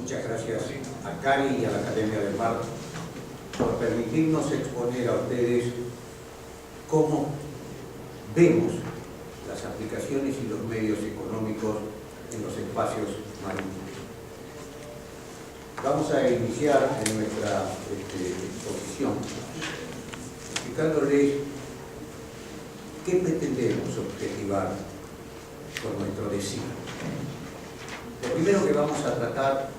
Muchas gracias a Cari y a la Academia del Mar por permitirnos exponer a ustedes cómo vemos las aplicaciones y los medios económicos en los espacios marítimos. Vamos a iniciar en nuestra exposición explicándoles qué pretendemos objetivar con nuestro destino. Lo primero que vamos a tratar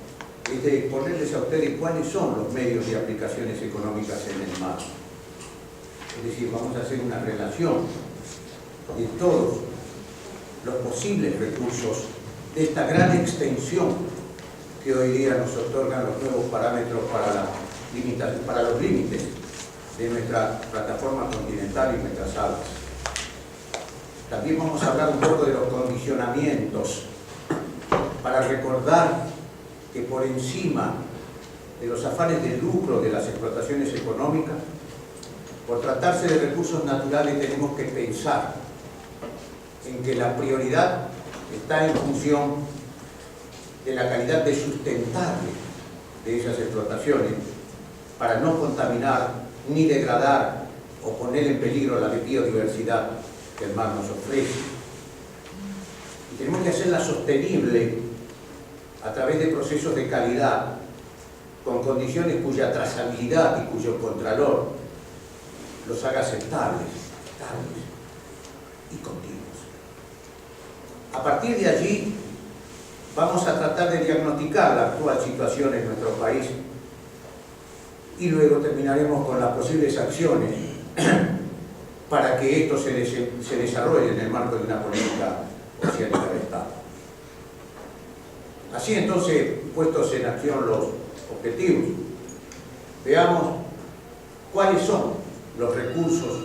es de exponerles a ustedes cuáles son los medios de aplicaciones económicas en el mar. Es decir, vamos a hacer una relación de todos los posibles recursos de esta gran extensión que hoy día nos otorgan los nuevos parámetros para los límites de nuestra plataforma continental y nuestras aguas. También vamos a hablar un poco de los condicionamientos para recordar que por encima de los afanes de lucro de las explotaciones económicas, por tratarse de recursos naturales tenemos que pensar en que la prioridad está en función de la calidad de sustentable de esas explotaciones para no contaminar ni degradar o poner en peligro la biodiversidad que el mar nos ofrece. Y tenemos que hacerla sostenible a través de procesos de calidad, con condiciones cuya trazabilidad y cuyo contralor los haga aceptables, estables y continuos. A partir de allí, vamos a tratar de diagnosticar la actual situación en nuestro país y luego terminaremos con las posibles acciones para que esto se desarrolle en el marco de una política oceánica de Estado. Así entonces, puestos en acción los objetivos, veamos cuáles son los recursos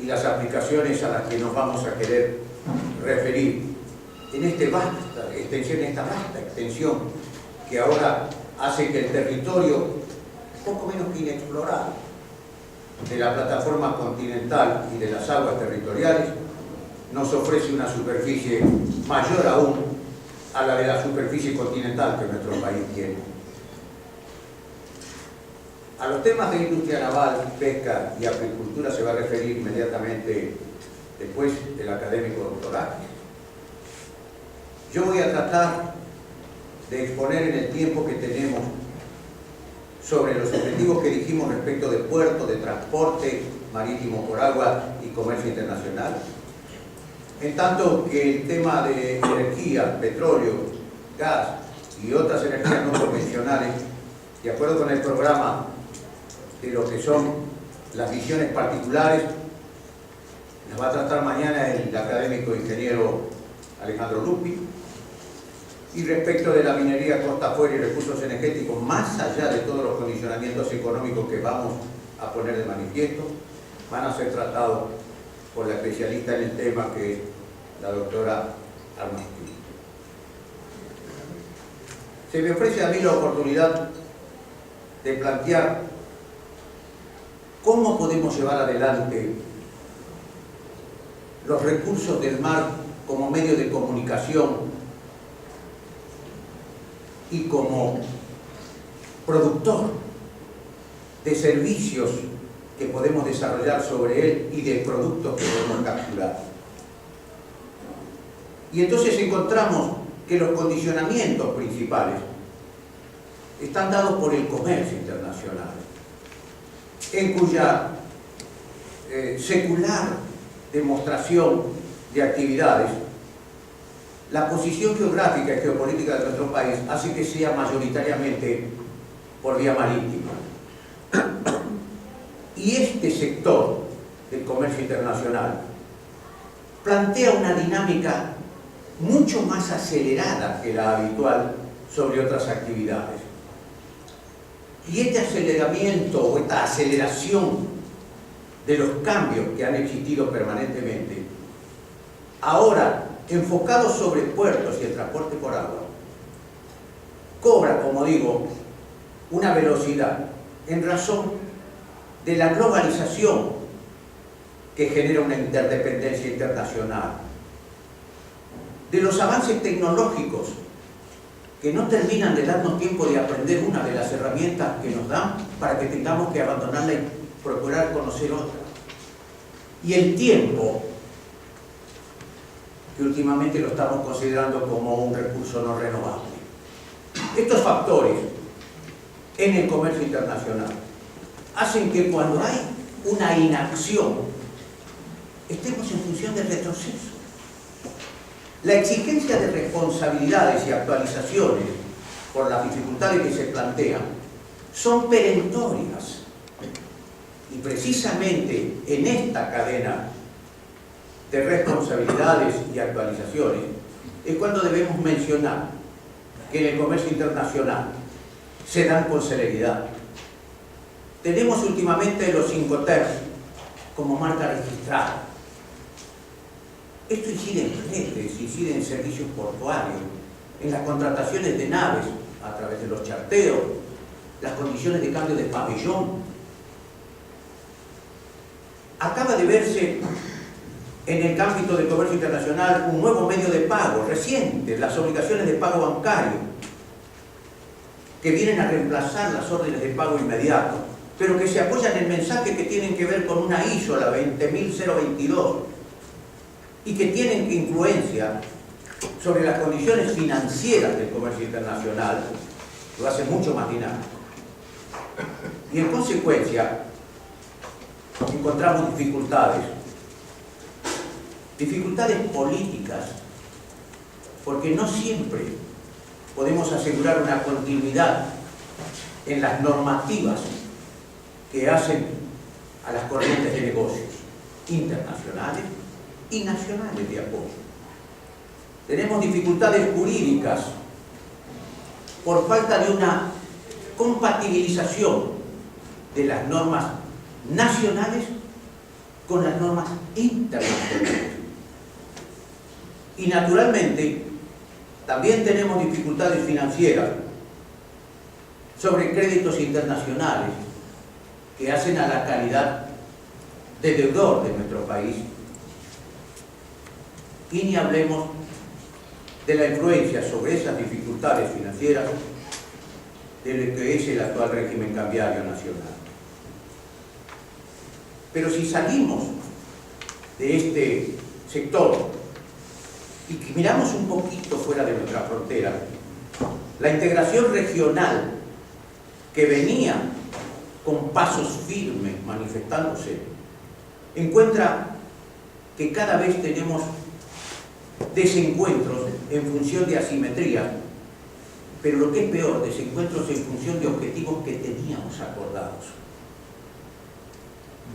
y las aplicaciones a las que nos vamos a querer referir en esta vasta extensión que ahora hace que el territorio, poco menos que inexplorado, de la plataforma continental y de las aguas territoriales, nos ofrece una superficie mayor aún a la de la superficie continental que nuestro país tiene. A los temas de industria naval, pesca y acuicultura se va a referir inmediatamente después del académico doctoral. Yo voy a tratar de exponer en el tiempo que tenemos sobre los objetivos que dijimos respecto de puerto, de transporte marítimo por agua y comercio internacional. En tanto que el tema de energía, petróleo, gas y otras energías no convencionales, de acuerdo con el programa de lo que son las visiones particulares, las va a tratar mañana el académico ingeniero Alejandro Lupi. Y respecto de la minería costa afuera y recursos energéticos, más allá de todos los condicionamientos económicos que vamos a poner de manifiesto, van a ser tratados por la especialista en el tema, que es la doctora Armasti. Se me ofrece a mí la oportunidad de plantear cómo podemos llevar adelante los recursos del mar como medio de comunicación y como productor de servicios que podemos desarrollar sobre él y de productos que podemos capturar. Y entonces encontramos que los condicionamientos principales están dados por el comercio internacional, en cuya secular demostración de actividades, la posición geográfica y geopolítica de nuestro país hace que sea mayoritariamente por vía marítima. Y este sector del comercio internacional plantea una dinámica mucho más acelerada que la habitual sobre otras actividades. Y este aceleramiento o esta aceleración de los cambios que han existido permanentemente, ahora enfocados sobre puertos y el transporte por agua, cobra, como digo, una velocidad en razón de la globalización que genera una interdependencia internacional, de los avances tecnológicos que no terminan de darnos tiempo de aprender una de las herramientas que nos dan para que tengamos que abandonarla y procurar conocer otra. Y el tiempo, que últimamente lo estamos considerando como un recurso no renovable. Estos factores en el comercio internacional hacen que cuando hay una inacción estemos en función del retroceso. La exigencia de responsabilidades y actualizaciones por las dificultades que se plantean son perentorias. Y precisamente en esta cadena de responsabilidades y actualizaciones es cuando debemos mencionar que en el comercio internacional se dan con celeridad. Tenemos últimamente los 5 TERS como marca registrada. Esto incide en fletes, incide en servicios portuarios, en las contrataciones de naves a través de los charteos, las condiciones de cambio de pabellón. Acaba de verse en el ámbito del comercio internacional un nuevo medio de pago reciente, las obligaciones de pago bancario, que vienen a reemplazar las órdenes de pago inmediato, pero que se apoyan en mensajes que tienen que ver con una ISO, la 20.022, y que tienen influencia sobre las condiciones financieras del comercio internacional, lo hace mucho más dinámico. Y en consecuencia, encontramos dificultades políticas, porque no siempre podemos asegurar una continuidad en las normativas que hacen a las corrientes de negocios internacionales y nacionales de apoyo. Tenemos dificultades jurídicas por falta de una compatibilización de las normas nacionales con las normas internacionales. Y naturalmente también tenemos dificultades financieras sobre créditos internacionales que hacen a la calidad de deudor de nuestro país. Y ni hablemos de la influencia sobre esas dificultades financieras de lo que es el actual régimen cambiario nacional. Pero si salimos de este sector y que miramos un poquito fuera de nuestra frontera, la integración regional que venía con pasos firmes manifestándose, encuentra que cada vez tenemos desencuentros en función de asimetría, pero lo que es peor, desencuentros en función de objetivos que teníamos acordados.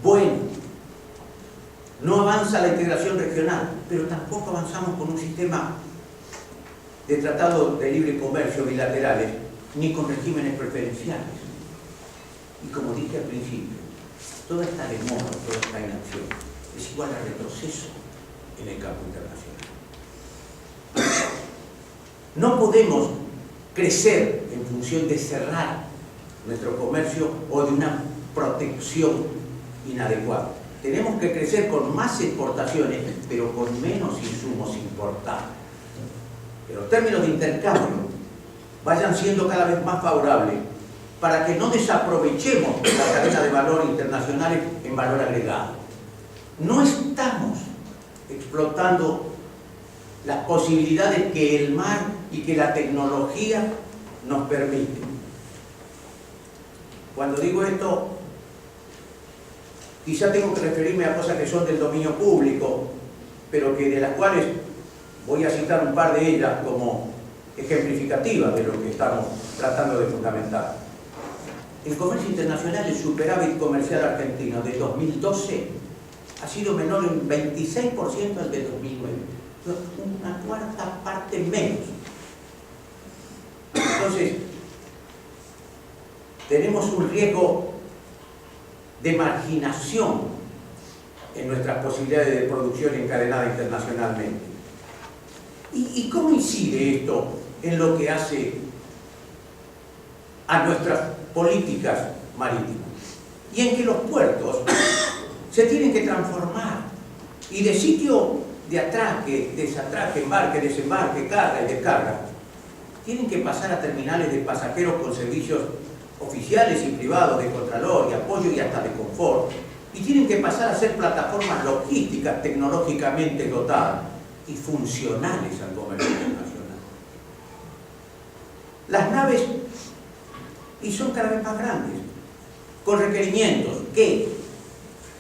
Bueno, no avanza la integración regional, pero tampoco avanzamos con un sistema de tratados de libre comercio bilaterales, ni con regímenes preferenciales. Y como dije al principio, toda esta demora, toda esta inacción, es igual a retroceso en el campo internacional. No podemos crecer en función de cerrar nuestro comercio o de una protección inadecuada. Tenemos que crecer con más exportaciones, pero con menos insumos importados. Que los términos de intercambio vayan siendo cada vez más favorables para que no desaprovechemos la cadena de valor internacionales en valor agregado. No estamos explotando las posibilidades que el mar y que la tecnología nos permiten. Cuando digo esto, quizá tengo que referirme a cosas que son del dominio público, pero que de las cuales voy a citar un par de ellas como ejemplificativas de lo que estamos tratando de fundamentar. El comercio internacional, el superávit comercial argentino de 2012 ha sido menor en 26% al de 2009. Una cuarta parte menos. Entonces, tenemos un riesgo de marginación en nuestras posibilidades de producción encadenada internacionalmente. ¿Y cómo incide esto en lo que hace a nuestras políticas marítimas? Y en que los puertos se tienen que transformar y de sitio de atraque, desatraque, embarque, desembarque, carga y descarga, tienen que pasar a terminales de pasajeros con servicios oficiales y privados de contralor y apoyo y hasta de confort, y tienen que pasar a ser plataformas logísticas tecnológicamente dotadas y funcionales al comercio internacional. Las naves, y son cada vez más grandes, con requerimientos, ¿qué?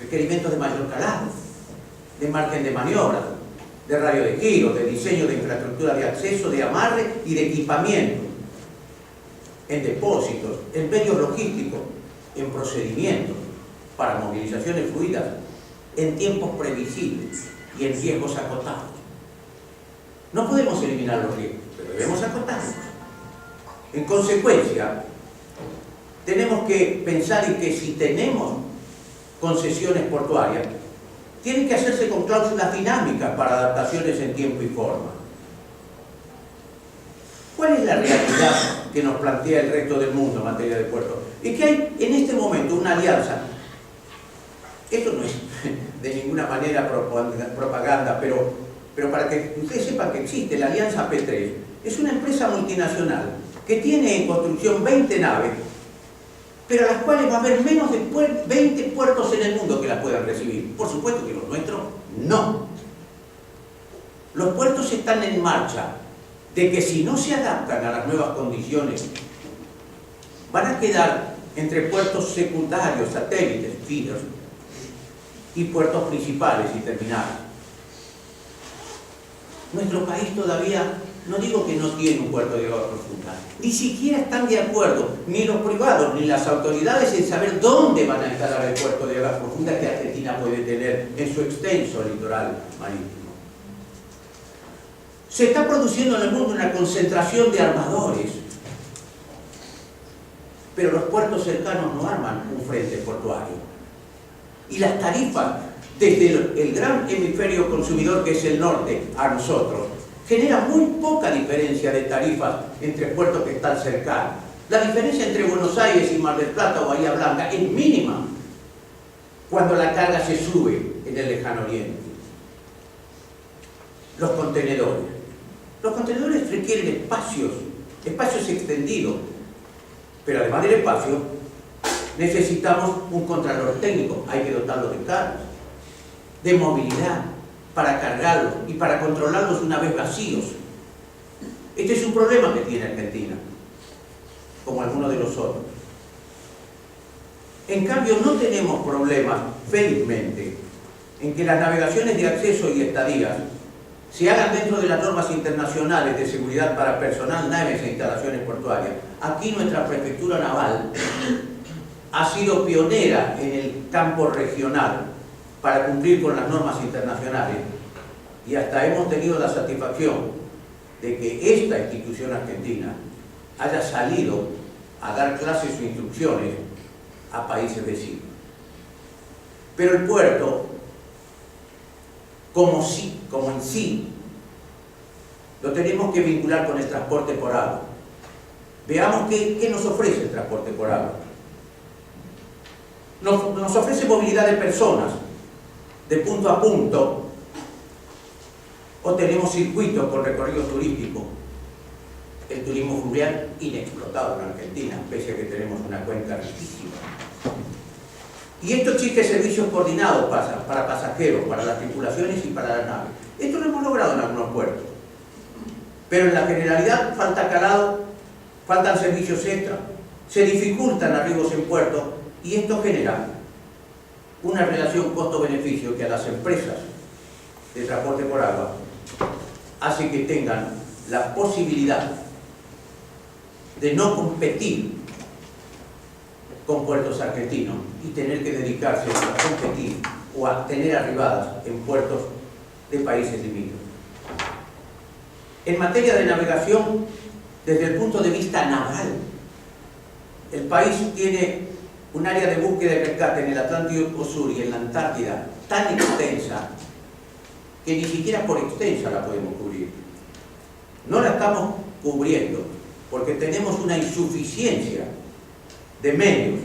Requerimientos de mayor calado, de margen de maniobra, de radio de giro, de diseño de infraestructura de acceso, de amarre y de equipamiento, en depósitos, en medios logísticos, en procedimientos para movilizaciones fluidas, en tiempos previsibles y en riesgos acotados. No podemos eliminar los riesgos, pero debemos acotarlos. En consecuencia, tenemos que pensar en que si tenemos concesiones portuarias, tienen que hacerse con cláusulas dinámicas para adaptaciones en tiempo y forma. ¿Cuál es la realidad que nos plantea el resto del mundo en materia de puertos? Es que hay en este momento una alianza. Esto no es de ninguna manera propaganda, pero para que ustedes sepan que existe la Alianza P3, es una empresa multinacional que tiene en construcción 20 naves, pero a las cuales va a haber menos de 20 puertos en el mundo que las puedan recibir. Por supuesto que los nuestros no. Los puertos están en marcha, de que si no se adaptan a las nuevas condiciones, van a quedar entre puertos secundarios, satélites, feeders, y puertos principales y terminales. Nuestro país todavía, no digo que no tiene un puerto de agua profunda, ni siquiera están de acuerdo, ni los privados, ni las autoridades en saber dónde van a instalar el puerto de agua profunda que Argentina puede tener en su extenso litoral marítimo. Se está produciendo en el mundo una concentración de armadores, pero los puertos cercanos no arman un frente portuario. Y las tarifas, desde el gran hemisferio consumidor que es el norte a nosotros, generan muy poca diferencia de tarifas entre puertos que están cercanos. La diferencia entre Buenos Aires y Mar del Plata o Bahía Blanca es mínima cuando la carga se sube en el lejano oriente. Los contenedores. Los contenedores requieren espacios extendidos, pero además del espacio, necesitamos un contralor técnico, hay que dotarlo de cargas, de movilidad, para cargarlos y para controlarlos una vez vacíos. Este es un problema que tiene Argentina, como algunos de los otros. En cambio, no tenemos problemas, felizmente, en que las navegaciones de acceso y estadías se hagan dentro de las normas internacionales de seguridad para personal, naves e instalaciones portuarias. Aquí nuestra prefectura naval ha sido pionera en el campo regional para cumplir con las normas internacionales y hasta hemos tenido la satisfacción de que esta institución argentina haya salido a dar clases o instrucciones a países vecinos. Pero el puerto, como en sí, lo tenemos que vincular con el transporte por agua. Veamos qué nos ofrece el transporte por agua. Nos ofrece movilidad de personas de punto a punto, o tenemos circuitos con recorridos turísticos. El turismo fluvial inexplotado en Argentina, pese a que tenemos una cuenca riquísima. Y esto existe servicios coordinados para pasajeros, para las tripulaciones y para las naves. Esto lo hemos logrado en algunos puertos. Pero en la generalidad falta calado, faltan servicios extra, se dificultan arribos en puertos y esto genera una relación costo-beneficio que a las empresas de transporte por agua hace que tengan la posibilidad de no competir con puertos argentinos y tener que dedicarse a competir o a tener arribadas en puertos de países limítrofes. En materia de navegación, desde el punto de vista naval, el país tiene un área de búsqueda y rescate en el Atlántico Sur y en la Antártida tan extensa que ni siquiera por extensa la podemos cubrir. No la estamos cubriendo porque tenemos una insuficiencia de medios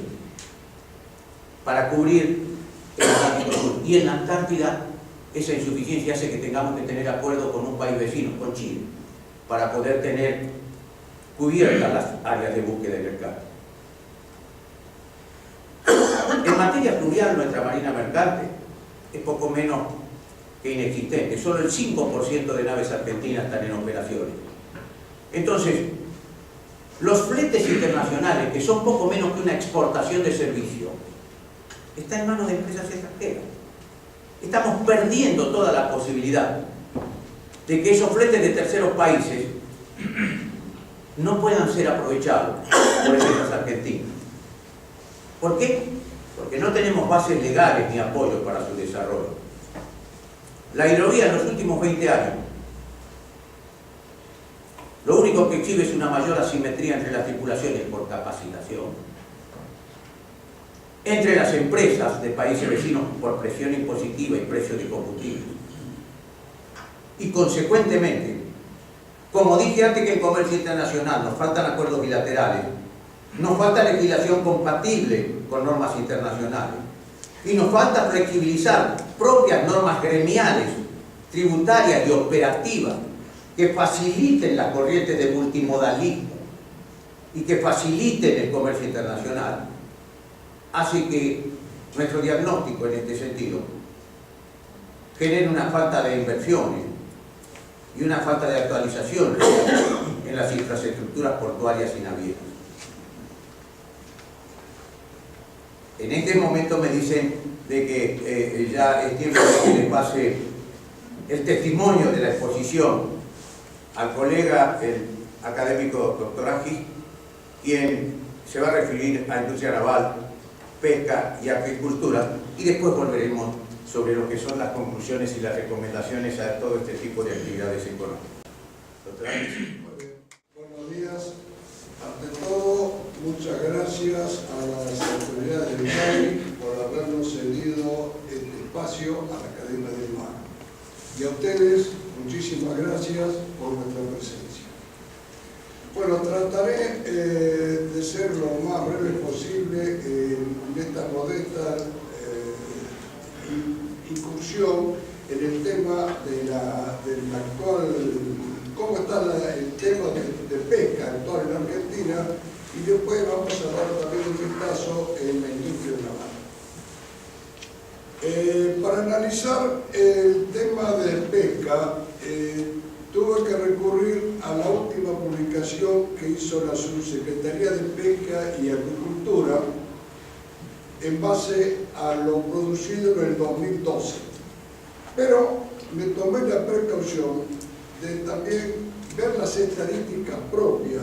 para cubrir el Atlántico Sur. Y en la Antártida esa insuficiencia hace que tengamos que tener acuerdo con un país vecino, con Chile, para poder tener cubiertas las áreas de búsqueda y rescate. En materia fluvial, nuestra marina mercante es poco menos que inexistente. Solo el 5% de naves argentinas están en operaciones. Entonces, los fletes internacionales, que son poco menos que una exportación de servicio, están en manos de empresas extranjeras. Estamos perdiendo toda la posibilidad de que esos fletes de terceros países no puedan ser aprovechados por empresas argentinas. ¿Por qué? Porque no tenemos bases legales ni apoyo para su desarrollo. La hidrovía en los últimos 20 años, lo único que exhibe es una mayor asimetría entre las tripulaciones por capacitación, entre las empresas de países vecinos por presión impositiva y precio de combustible. Y consecuentemente, como dije antes que en comercio internacional nos faltan acuerdos bilaterales, nos falta legislación compatible con normas internacionales y nos falta flexibilizar propias normas gremiales, tributarias y operativas que faciliten las corrientes de multimodalismo y que faciliten el comercio internacional. Así que nuestro diagnóstico en este sentido genera una falta de inversiones y una falta de actualización en las infraestructuras portuarias y navieras. En este momento me dicen de que ya es tiempo de que le pase el testimonio de la exposición al colega, el académico doctor Agis, quien se va a referir a industria naval, pesca y acuicultura, y después volveremos sobre lo que son las conclusiones y las recomendaciones a todo este tipo de actividades económicas. Doctor Agis. Buenos días. Ante todo, muchas gracias a las autoridades del INAVI por habernos cedido este espacio a la Academia del Mar. Y a ustedes, muchísimas gracias por vuestra presencia. Bueno, trataré de ser lo más breve posible en esta modesta incursión en el tema del actual, cómo está el tema de pesca actual en Argentina, y después vamos a dar también un vistazo en la industria naval. Para analizar el tema de pesca, tuve que recurrir a la última publicación que hizo la Subsecretaría de Pesca y Acuicultura en base a lo producido en el 2012. Pero me tomé la precaución de también ver las estadísticas propias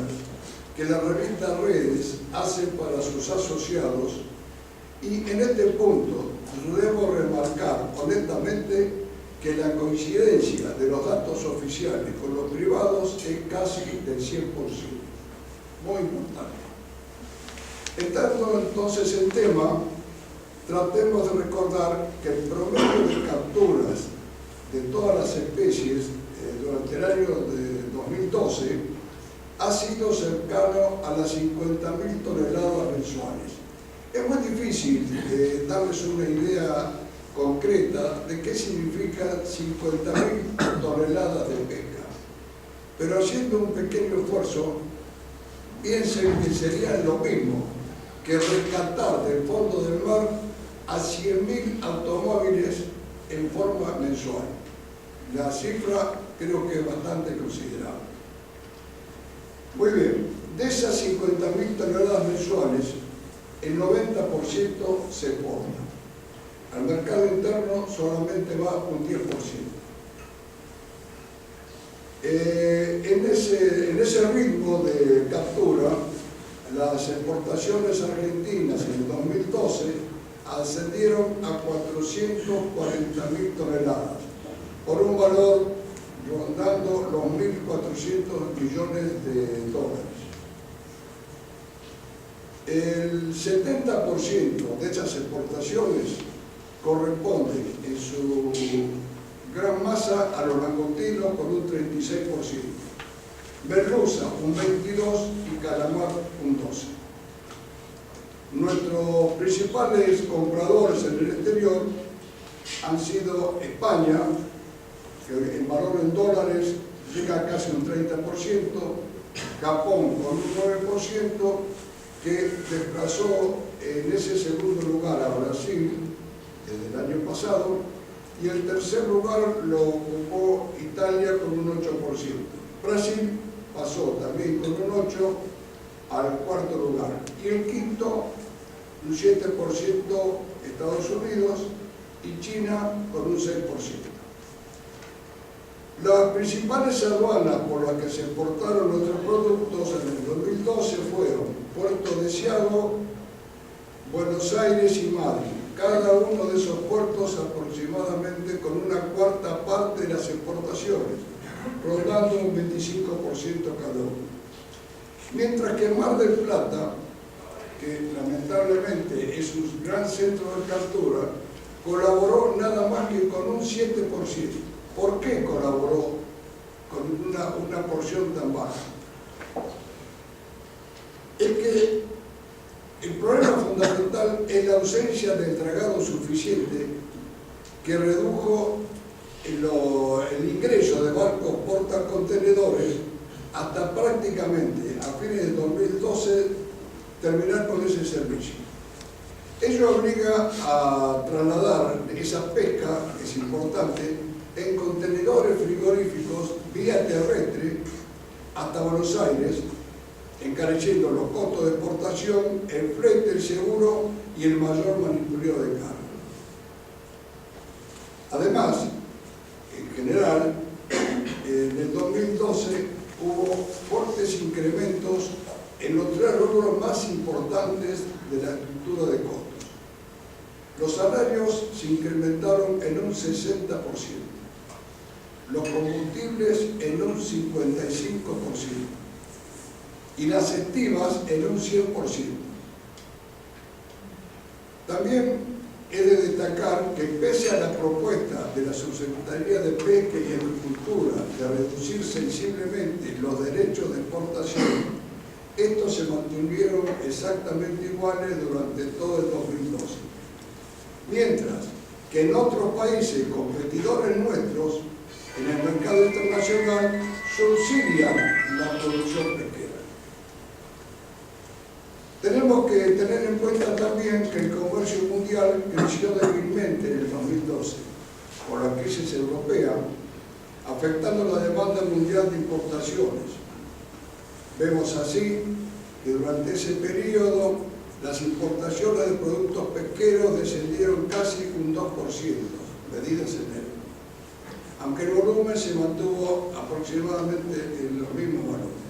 que la revista Redes hace para sus asociados, y en este punto debo remarcar honestamente que la coincidencia de los datos oficiales con los privados es casi del 100%, muy importante. Entrando entonces en tema, tratemos de recordar que el promedio de capturas de todas las especies durante el año de 2012 ha sido cercano a las 50.000 toneladas mensuales. Es muy difícil darles una idea concreta de qué significa 50.000 toneladas de pesca, pero haciendo un pequeño esfuerzo, piensen que sería lo mismo que rescatar del fondo del mar a 100.000 automóviles en forma mensual. La cifra creo que es bastante considerable. Muy bien, de esas 50.000 toneladas mensuales, el 90% se exporta. Al mercado interno solamente va un 10%. En ese ritmo de captura, las exportaciones argentinas en el 2012 ascendieron a 440.000 toneladas, por un valor rondando los 1.400 millones de dólares. El 70% de esas exportaciones corresponden en su gran masa a los langostinos con un 36%, merluza un 22% y calamar un 12%. Nuestros principales compradores en el exterior han sido España, que en valor en dólares llega a casi un 30%, Japón con un 9%, que desplazó en ese segundo lugar a Brasil desde el año pasado, y el tercer lugar lo ocupó Italia con un 8%. Brasil pasó también con un 8% al cuarto lugar, y el quinto, un 7%, Estados Unidos, y China con un 6%. Las principales aduanas por las que se exportaron nuestros productos en el 2012 fueron Puerto Deseado, Buenos Aires y Madrid. Cada uno de esos puertos aproximadamente con una cuarta parte de las exportaciones, rondando un 25% cada uno. Mientras que Mar del Plata, que lamentablemente es un gran centro de captura, colaboró nada más que con un 7%. ¿Por qué colaboró con una porción tan baja? Es que el problema fundamental es la ausencia de dragado suficiente que redujo el ingreso de barcos portacontenedores hasta prácticamente a fines del 2012 terminar con ese servicio. Ello obliga a trasladar esa pesca, que es importante, en contenedores frigoríficos vía terrestre hasta Buenos Aires, encareciendo los costos de exportación, el flete, el seguro y el mayor manipuleo de carga. Además, en general, en el 2012 hubo fuertes incrementos en los tres rubros más importantes de la estructura de costos. Los salarios se incrementaron en un 60%, los combustibles en un 55% y las estimas en un 100%. También he de destacar que pese a la propuesta de la Subsecretaría de Pesca y Agricultura de reducir sensiblemente los derechos de exportación, estos se mantuvieron exactamente iguales durante todo el 2012. Mientras que en otros países competidores nuestros, en el mercado internacional, subsidian la producción pesquera. Tenemos que tener en cuenta también que el comercio mundial creció débilmente en el 2012 por la crisis europea, afectando la demanda mundial de importaciones. Vemos así que durante ese periodo las importaciones de productos pesqueros descendieron casi un 2%, medidas en enero, aunque el volumen se mantuvo aproximadamente en los mismos valores.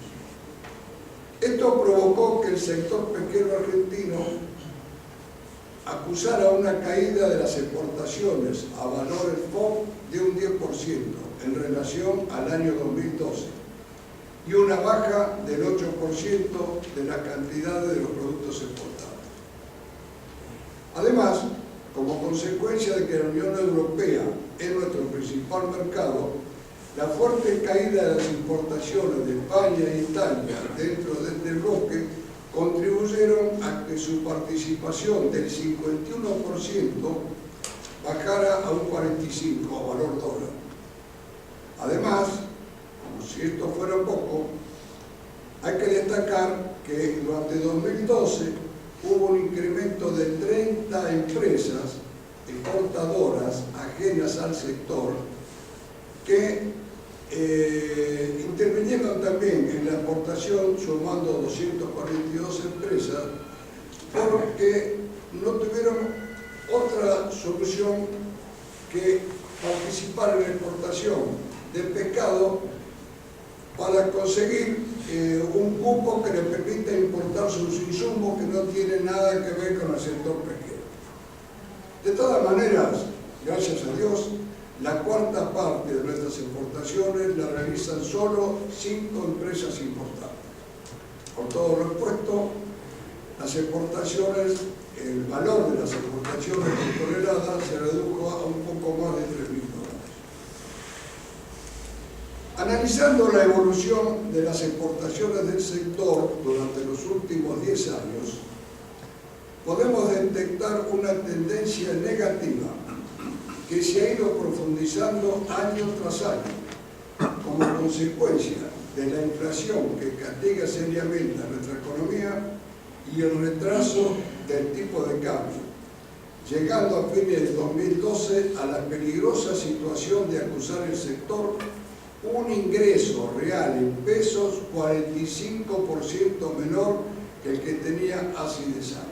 Esto provocó que el sector pesquero argentino acusara una caída de las exportaciones a valores FOB de un 10% en relación al año 2012 y una baja del 8% de la cantidad de los productos exportados. Además, como consecuencia de que la Unión Europea es nuestro principal mercado, la fuerte caída de las importaciones de España e Italia dentro de este bloque contribuyeron a que su participación del 51% bajara a un 45% a valor dólar. Además, como si esto fuera poco, hay que destacar que durante 2012 hubo un incremento de 30 empresas exportadoras ajenas al sector que intervinieron también en la exportación, sumando 242 empresas, porque no tuvieron otra solución que participar en la exportación de pescado para conseguir un cupo que le permita importar sus insumos que no tienen nada que ver con el sector pesquero. De todas maneras, gracias a Dios, la cuarta parte de nuestras exportaciones la realizan solo 5 empresas importantes. Por todo lo expuesto, las exportaciones, el valor de las exportaciones por tonelada se redujo a un poco más de $3.000. Analizando la evolución de las exportaciones del sector durante los últimos 10 años, podemos detectar una tendencia negativa que se ha ido profundizando año tras año, con como consecuencia de la inflación que castiga seriamente a nuestra economía y el retraso del tipo de cambio, llegando a fines del 2012 a la peligrosa situación de acusar el sector un ingreso real en pesos 45% menor que el que tenía hace 10 años.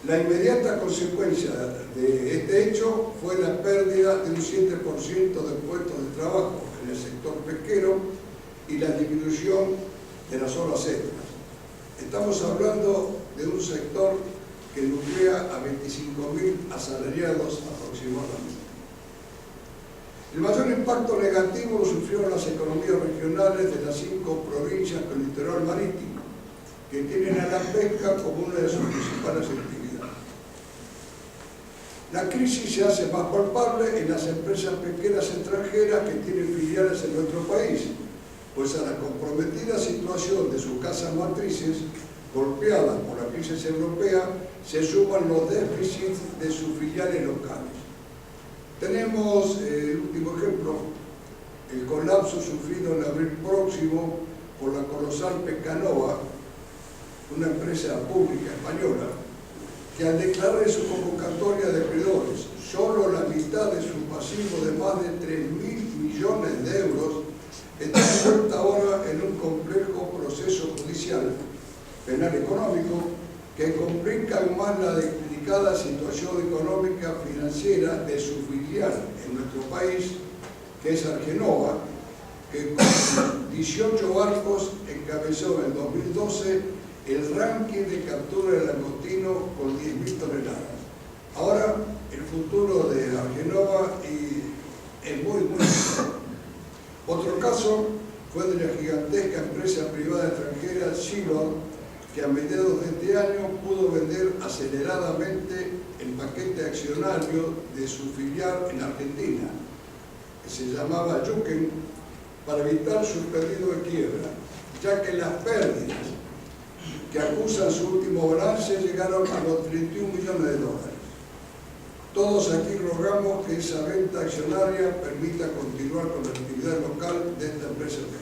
La inmediata consecuencia de este hecho fue la pérdida de un 7% de puestos de trabajo en el sector pesquero y la disminución de las horas extras. Estamos hablando de un sector que nuclea a 25.000 asalariados aproximadamente. El mayor impacto negativo lo sufrieron las economías regionales de las 5 provincias del litoral marítimo, que tienen a la pesca como una de sus principales actividades. La crisis se hace más palpable en las empresas pesqueras extranjeras que tienen filiales en nuestro país, pues a la comprometida situación de sus casas matrices, golpeadas por la crisis europea, se suman los déficits de sus filiales locales. Tenemos el último ejemplo, el colapso sufrido en abril próximo por la colosal Pescanova, una empresa pública española, que al declarar en su convocatoria de acreedores solo la mitad de su pasivo de más de 3.000 millones de euros, está envuelta ahora en un complejo proceso judicial, penal económico, que complica aún más la delicada situación económica financiera de su filial en nuestro país, que es Argenova, que con 18 barcos encabezó en el 2012 el ranking de captura de langostino con 10.000 toneladas. Ahora, el futuro de Argenova es muy bueno. Otro caso fue de la gigantesca empresa privada extranjera Sealord, que a mediados de este año pudo vender aceleradamente el paquete accionario de su filial en Argentina, que se llamaba Yuken, para evitar su pedido de quiebra, ya que las pérdidas que acusan su último balance llegaron a los 31 millones de dólares. Todos aquí rogamos que esa venta accionaria permita continuar con la actividad local de esta empresa pesquera.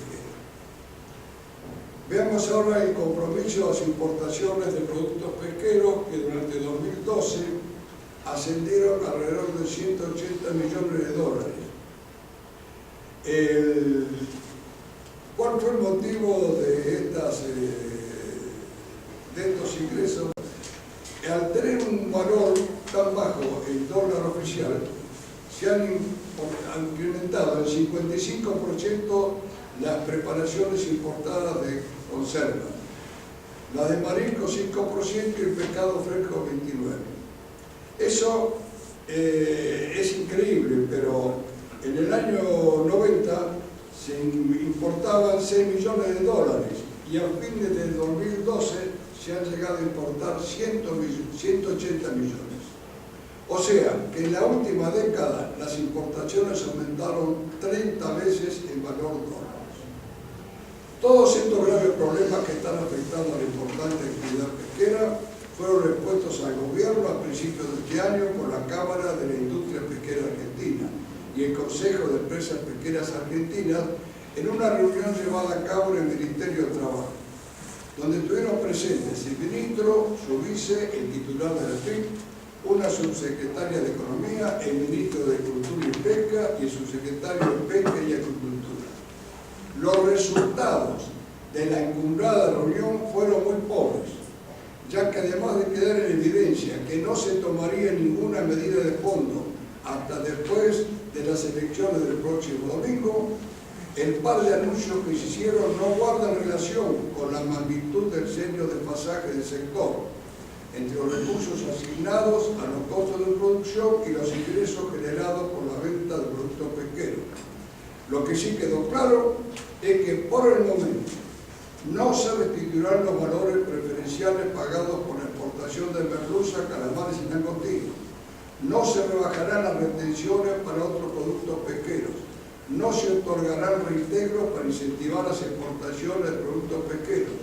Veamos ahora el compromiso a las importaciones de productos pesqueros que durante 2012 ascendieron alrededor de 180 millones de dólares. ¿Cuál fue el motivo de estos ingresos? Al tener un valor tan bajo, el dólar oficial, se han incrementado en 55% las preparaciones importadas de conserva, la de marisco 5% y el pescado fresco 29%. Eso es increíble, pero en el año 90 se importaban 6 millones de dólares y a fines del 2012 se han llegado a importar 180 millones. O sea, que en la última década las importaciones aumentaron 30 veces el valor dólar. Todos estos graves problemas que están afectando a la importante actividad pesquera fueron expuestos al gobierno a principios de este año por la Cámara de la Industria Pesquera Argentina y el Consejo de Empresas Pesqueras Argentinas en una reunión llevada a cabo en el Ministerio de Trabajo, donde estuvieron presentes el ministro, su vice, el titular de la FIP, una subsecretaria de Economía, el ministro de Agricultura y Pesca y el subsecretario de Pesca y Agricultura. Los resultados de la encumbrada reunión fueron muy pobres, ya que además de quedar en evidencia que no se tomaría ninguna medida de fondo hasta después de las elecciones del próximo domingo, el par de anuncios que se hicieron no guardan relación con la magnitud del serio desfasaje del sector entre los recursos asignados a los costos de producción y los ingresos generados por la venta de productos pesqueros. Lo que sí quedó claro es que por el momento no se restituirán los valores preferenciales pagados por la exportación de merluza, calamares y langostinos. No se rebajarán las retenciones para otros productos pesqueros. No se otorgarán reintegros para incentivar las exportaciones de productos pesqueros.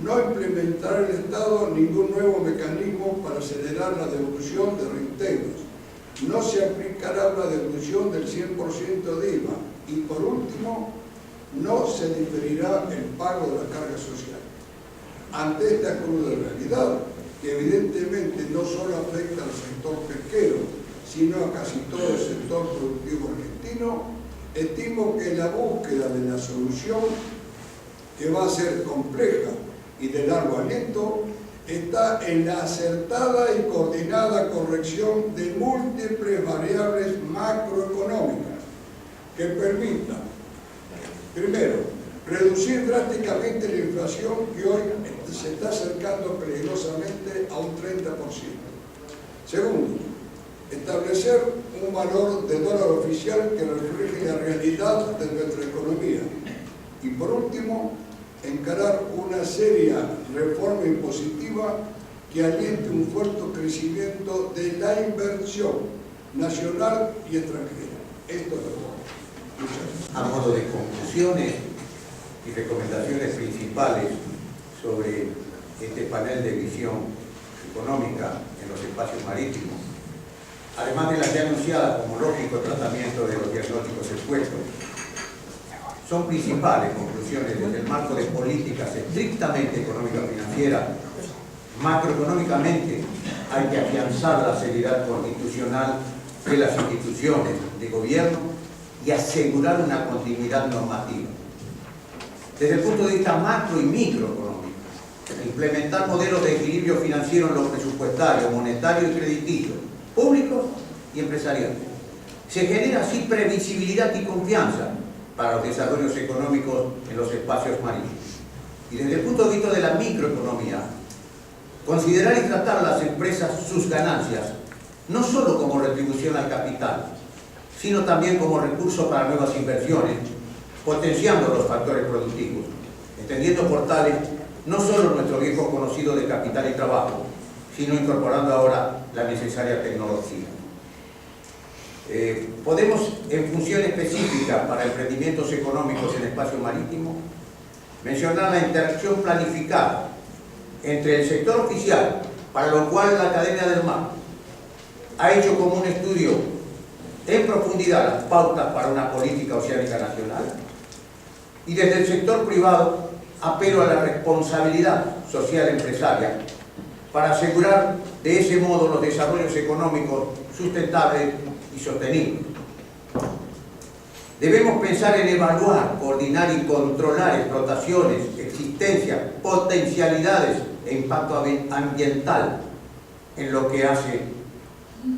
No implementará el Estado ningún nuevo mecanismo para acelerar la devolución de reintegros. No se aplicará la devolución del 100% de IVA Y por último, no se diferirá el pago de la carga social. Ante esta cruda realidad, que evidentemente no solo afecta al sector pesquero, sino a casi todo el sector productivo argentino, estimo que la búsqueda de la solución, que va a ser compleja y de largo aliento, está en la acertada y coordinada corrección de múltiples variables macroeconómicas que permitan, primero, reducir drásticamente la inflación que hoy se está acercando peligrosamente a un 30%. Segundo, establecer un valor de dólar oficial que refleje la realidad de nuestra economía. Y por último, encarar una seria reforma impositiva que aliente un fuerte crecimiento de la inversión nacional y extranjera. Esto es lo que muchas gracias. A modo de conclusiones y recomendaciones principales sobre este panel de visión económica en los espacios marítimos, además de las ya anunciadas como lógico tratamiento de los diagnósticos expuestos, son principales conclusiones desde el marco de políticas estrictamente económico-financieras. Macroeconómicamente hay que afianzar la seriedad constitucional de las instituciones de gobierno y asegurar una continuidad normativa. Desde el punto de vista macro y microeconómico, implementar modelos de equilibrio financiero en lo presupuestario, monetario y crediticio, públicos y empresariales. Se genera así previsibilidad y confianza para los desarrollos económicos en los espacios marítimos. Y desde el punto de vista de la microeconomía, considerar y tratar a las empresas sus ganancias no solo como retribución al capital, sino también como recurso para nuevas inversiones, potenciando los factores productivos, entendiendo por tales no solo nuestro viejo conocido de capital y trabajo, sino incorporando ahora la necesaria tecnología. Podemos, en función específica para emprendimientos económicos en espacio marítimo, mencionar la interacción planificada entre el sector oficial, para lo cual la Academia del Mar ha hecho como un estudio en profundidad las pautas para una política oceánica nacional, y desde el sector privado apelo a la responsabilidad social empresaria para asegurar de ese modo los desarrollos económicos sustentables y sostenibles. Debemos pensar en evaluar, coordinar y controlar explotaciones, existencias, potencialidades e impacto ambiental en lo que hace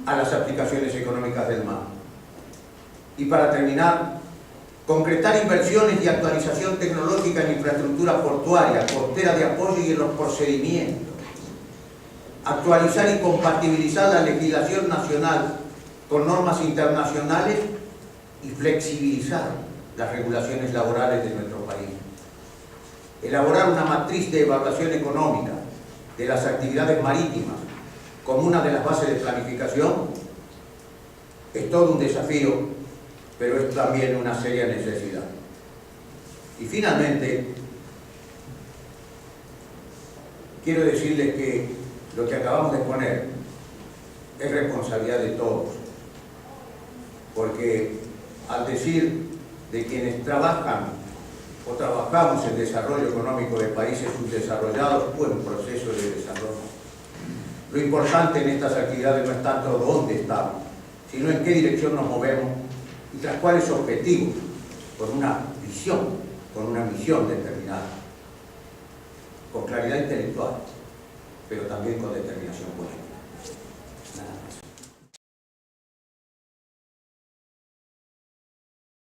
a las aplicaciones económicas del mar. Y para terminar, concretar inversiones y actualización tecnológica en infraestructura portuaria, costera de apoyo y en los procedimientos. Actualizar y compatibilizar la legislación nacional con normas internacionales y flexibilizar las regulaciones laborales de nuestro país. Elaborar una matriz de evaluación económica de las actividades marítimas como una de las bases de planificación es todo un desafío, pero es también una seria necesidad. Y finalmente, quiero decirles que lo que acabamos de exponer es responsabilidad de todos, porque al decir de quienes trabajan o trabajamos en desarrollo económico de países subdesarrollados o en proceso de desarrollo, lo importante en estas actividades no es tanto dónde estamos, sino en qué dirección nos movemos y tras cuáles objetivos, con una visión, con una misión determinada, con claridad intelectual, pero también con determinación política. Nada más.